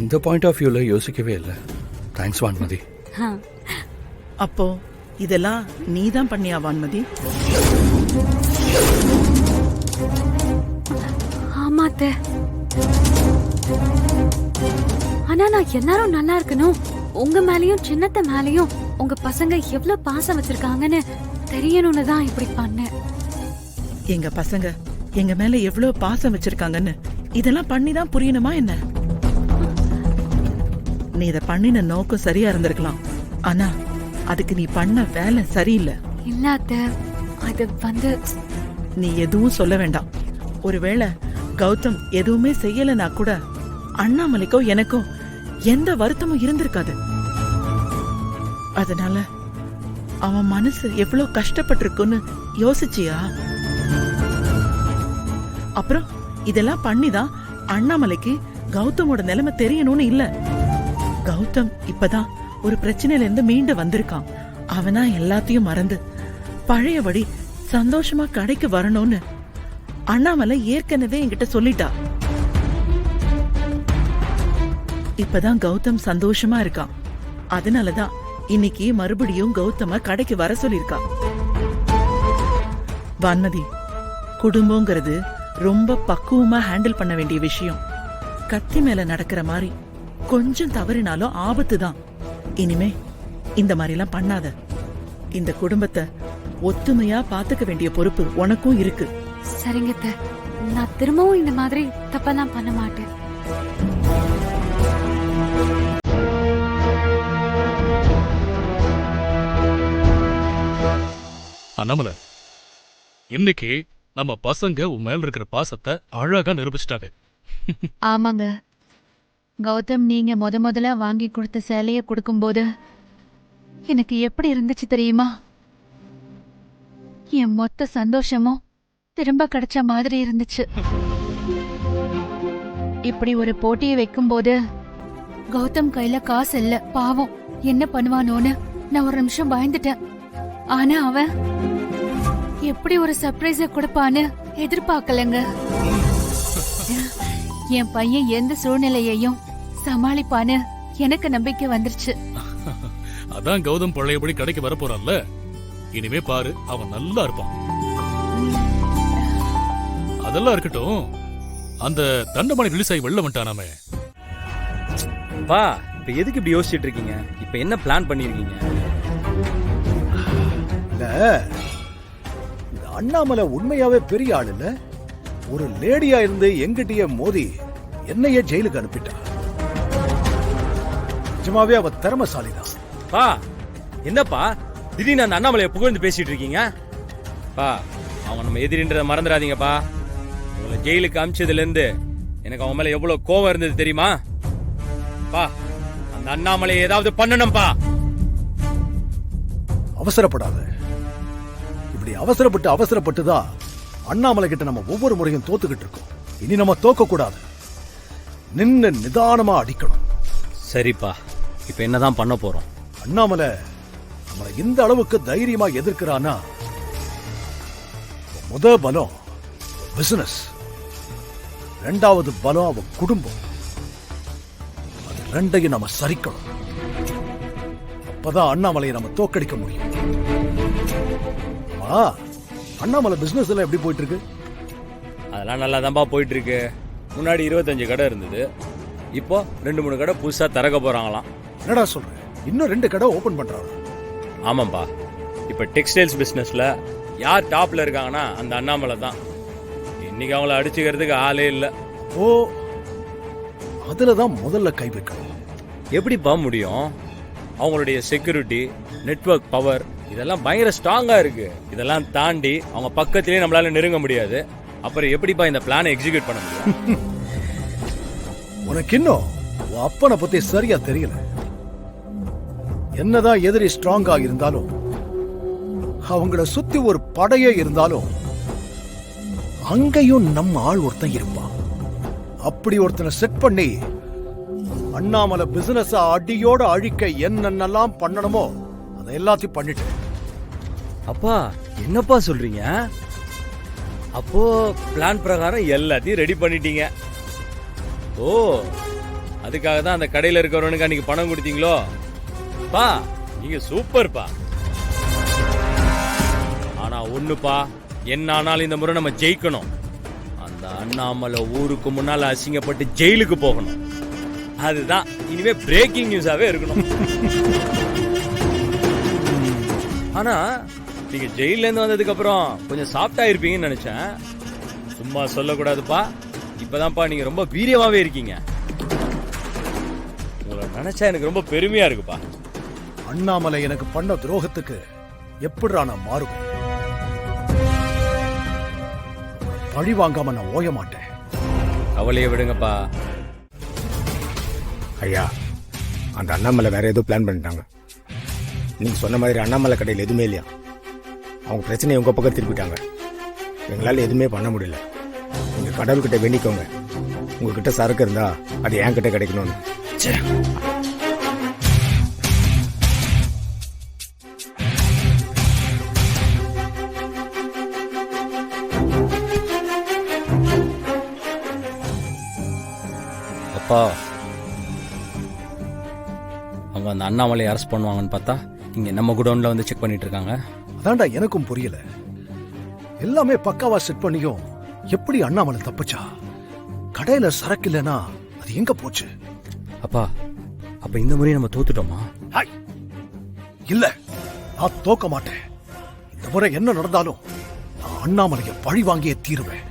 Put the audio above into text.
இந்த point of வியூல யோசிக்கவே இல்லை. தேங்க்ஸ் வான்மதி. அப்போ இதெல்லாம் நீ தான் பண்ணியா வான்மதி? ஆமாத்த. ஆனா நான் எல்லாரும் நல்லா இருக்கணும், உங்க மேலயும் சின்னத்த மேலயும் உங்க பசங்க எவ்வளவு பாசம் வச்சிருக்காங்கன்னு தெரியணும்னு தான் இப்படி பண்ணேன். எங்க பசங்க எங்க மேல எவ்வளவு பாசம் வச்சிருக்காங்கன்னு இதெல்லாம் பண்ணிதான் புரியணுமா என்ன? நீ இத பண்ணின நோக்கம் சரியா இருந்திருக்கலாம், ஆனா அதுக்கு நீ பண்ண வேலை சரியில்லை. இல்ல அத்த, அது வந்து நீ எதுவும் சொல்ல வேண்டாம். ஒருவேளை கௌதம் எதுவுமே செய்யலனா கூட அண்ணாமலைக்கோ எனக்கோ எந்த வருத்தமும் இருந்திருக்காது. அதனால அவன் மனசு எவ்வளவு கஷ்டப்பட்டிருக்குன்னு யோசிச்சியா? அப்புறம் இதெல்லாம் பண்ணிதான் அண்ணாமலைக்கு கௌதமோட நிலைமை தெரியணும்னு இல்ல. கௌதம் இப்பதான் ஒரு பிரச்சனையில இருந்து மீண்டு வந்திருக்கான். அவனா எல்லாத்தையும் மறந்து பழையபடி சந்தோஷமா கடைக்கு வரணும்னு அண்ணாமலை ஏற்கனவே என்கிட்ட சொல்லிட்டா. இப்பதான் கௌதம் சந்தோஷமா இருக்கான். அதனாலதான் இன்னைக்கு மறுபடியும் கௌதம கடைக்கு வர சொல்லிருக்கா. வான்மதி, குடும்பங்கிறது ரொம்ப பக்குவமா ஹேண்டில் பண்ண வேண்டிய விஷயம். கத்தி மேல நடக்கிற மாதிரி கொஞ்சம் தவறினாலும் ஆபத்து தான். இனிமே இந்த மாதிரி எல்லாம் பண்ணாத. இந்த குடும்பத்தை ஒத்துமையா பாத்துக்க வேண்டிய பொறுப்பு உனக்கும் இருக்கு. சரிங்க அத்த, நான் திரும்பவும் இந்த மாதிரி தப்பெல்லாம் பண்ண மாட்டேன். அண்ணாமலை, இன்னைக்கு நம்ம பசங்க உன் மேல இருக்கிற பாசத்தை அழகா நிரூபிச்சிட்டாங்க. ஆமாங்க கௌதம், நீங்க முதல்ல வாங்கி கொடுத்த சேலைய கொடுக்கும்போது எனக்கு எப்படி இருந்துச்சு தெரியுமா? என் மொத்த சந்தோஷமும் திரும்ப கிடைச்ச மாதிரி இருந்துச்சு. இப்படி ஒரு போட்டியை வைக்கும்போது கௌதம் கையில காசு இல்ல, பாவம் என்ன பண்ணுவானோன்னு நான் ஒரு நிமிஷம் பயந்துட்டேன். ஆனா அவன் எப்படி ஒரு சர்ப்ரைஸ கொடுப்பான்னு எதிர்பார்க்கலங்க. என் பையன் எந்த சூழ்நிலையையும் சமாளிப்பான்னு எனக்கு நம்பிக்கை வந்துருச்சு. அதான் கௌதம் பழையபடி கடைக்கு வர போறான்ல, இனிமே பாரு அவன் நல்லா இருப்பான். அதெல்லாம் இருக்கட்டும், அந்த தண்டமணி ரிலீஸ் ஆகி வெளில வந்துட்டானாமே. பா, இப்ப எதுக்கு இப்படி யோசிச்சுட்டு இருக்கீங்க? இப்ப என்ன பிளான் பண்ணிருக்கீங்க? இல்ல, இந்த அண்ணாமலை உண்மையாவே பெரிய ஆள் இல்ல. ஒரு லேடியா இருந்து எங்கிட்டயே மோதி என்னையே ஜெயிலுக்கு அனுப்பிட்டா. நிஜமாவே அவ திறமசாலிதான். பா, என்னப்பா திடீர்னு அந்த அண்ணாமலையை புகழ்ந்து பேசிட்டு இருக்கீங்க? பா, அவன் நம்ம எதிரின்றத மறந்துடாதீங்கப்பா. உங்களை ஜெயிலுக்கு அமிச்சதுல இருந்து எனக்கு அவன் மேல எவ்வளவு கோவம் இருந்தது தெரியுமா? பா, அந்த அண்ணாமலையை ஏதாவது பண்ணணும்பா. அவசரப்படாத. இப்படி அவசரப்பட்டுதான் அண்ணாமலை கிட்ட நம்ம ஒவ்வொரு முறையும் தோத்துக்கிட்டு இருக்கோம். இனி நம்ம தோக்க கூடாது. நின்னு நிதானமா அடிக்கணும். சரிப்பா, இப்ப என்னதான் பண்ண போறோம்? அண்ணாமலை நம்மளை இந்த அளவுக்கு தைரியமா எதிர்க்கிறானா, முத பலம் பிசினஸ், ரெண்டாவது பலம் அவன் குடும்பம். அது ரெண்டையும் நம்ம சரிக்கணும். அப்பதான் அண்ணாமலையை நம்ம தோக்கடிக்க முடியும். அண்ணாமலை பிசினஸ் எல்லாம் எப்படி போயிட்டு இருக்கு? அதெல்லாம் நல்லா தான்ப்பா போயிட்டு இருக்கு. முன்னாடி 25 கடை இருந்தது, இப்போ 2-3 கடை புதுசா திறக்க போறாங்களாம். என்னடா சொல்ற? இன்னும் 2 கடை ஓபன் பண்றாங்க. ஆமாம்பா, இப்ப டெக்ஸ்டைல்ஸ் பிசினஸ்ல யார் டாப்ல இருக்காங்கன்னா அந்த அண்ணாமலை தான். இன்னைக்கு அவங்கள அடிச்சுக்கிறதுக்கு ஆளே இல்ல. ஓ, அதுலதான் முதல்ல கை வைக்கணும். எப்படிப்பா முடியும்? அவங்களுடைய செக்யூரிட்டி, நெட்வொர்க் பவர் இதெல்லாம் பயங்கர ஸ்ட்ராங்கா இருக்கு. இதெல்லாம் தாண்டி அவங்க பக்கத்திலேயே நம்மளால நெருங்க முடியாது. அப்புறம் எப்படிப்பா இந்த பிளானை எக்ஸிக்யூட் பண்ண முடியும்? உனக்கு இன்னும் உன் அப்பனை பத்தி சரியா தெரியல. என்னதான் எதிரி ஸ்ட்ராங்கா இருந்தாலும், அவங்கள சுத்தி ஒரு படையே இருந்தாலும், அங்கேயும் நம்ம ஆள் ஒருத்தன் இருப்பான். அப்படி ஒருத்தனை செட் பண்ணி அண்ணாமலை பிசினஸ் அடியோட அழிக்க என்னென்னலாம் பண்ணணுமோ அதை எல்லாத்தையும் பண்ணிட்டு. அப்பா, என்னப்பா சொல்றீங்க? அப்போ பிளான் பிரகாரம் எல்லாத்தையும் ரெடி பண்ணிட்டீங்க. ஓ, அதுக்காக தான் அந்த கடையில இருக்கிறவனுக்கு அன்னைக்கு பணம் கொடுத்தீங்களோ? பா நீங்க சூப்பர்ப்பா. ஆனா ஒண்ணுப்பா, என்ன ஆனாலும் இந்த முறை நம்ம ஜெயிக்கணும். அந்த அண்ணாமலை ஊருக்கு முன்னால அசிங்கப்பட்டு ஜெயிலுக்கு போகணும். அதுதான் இனிமே பிரேக்கிங் நியூஸாவே இருக்கணும். ஆனா நீங்க ஜெயில இருந்து வந்ததுக்கு அப்புறம் கொஞ்சம் சாஃப்டா இருப்பீங்கன்னு நினைச்சேன். சும்மா சொல்லக்கூடாதுப்பா, இப்பதான்ப்பா நீங்க ரொம்ப வீரியமாவே இருக்கீங்க. உங்களை நினைச்சா எனக்கு ரொம்ப பெருமையா இருக்குப்பா. அண்ணாமலை எனக்கு பண்ண துரோகத்துக்கு எப்படிடா நான் மாறுவேன்? பழி வாங்காம நான் ஓய மாட்டேன். கவலையை விடுங்கப்பா. ஐயா, அந்த அண்ணாமலை வேற ஏதோ பிளான் பண்ணிட்டாங்க. நீங்க சொன்ன மாதிரி அண்ணாமலை கடையில் எதுவுமே இல்லையா? அவங்க பிரச்சனையை உங்க பக்கம் திருப்பிட்டாங்க. எங்களால எதுவுமே பண்ண முடியல. நீங்க கடவுள்கிட்ட வேண்டிக்கோங்க, உங்ககிட்ட சரக்கு இருந்தா அது என் கிட்ட கிடைக்கணும்னு. அப்பா, அவங்க அந்த அண்ணாமலையை அரெஸ்ட் பண்ணுவாங்கன்னு பார்த்தா இங்க நம்ம குடோன்ல வந்து செக் பண்ணிட்டு இருக்காங்க. அதான்டா எனக்கும் புரியல. எல்லாமே பக்காவா செட் பண்ணியும் எப்படி அண்ணாமலை தப்பிச்சா? கடையில சரக்கு இல்லைன்னா அது எங்க போச்சு? அப்பா, அப்ப இந்த முறை நம்ம தோத்துட்டோமா? ஹாய், இல்ல, நான் தோக்க மாட்டேன். இந்த முறை என்ன நடந்தாலும் நான் அண்ணாமலையை பழி வாங்கியே தீருவேன்.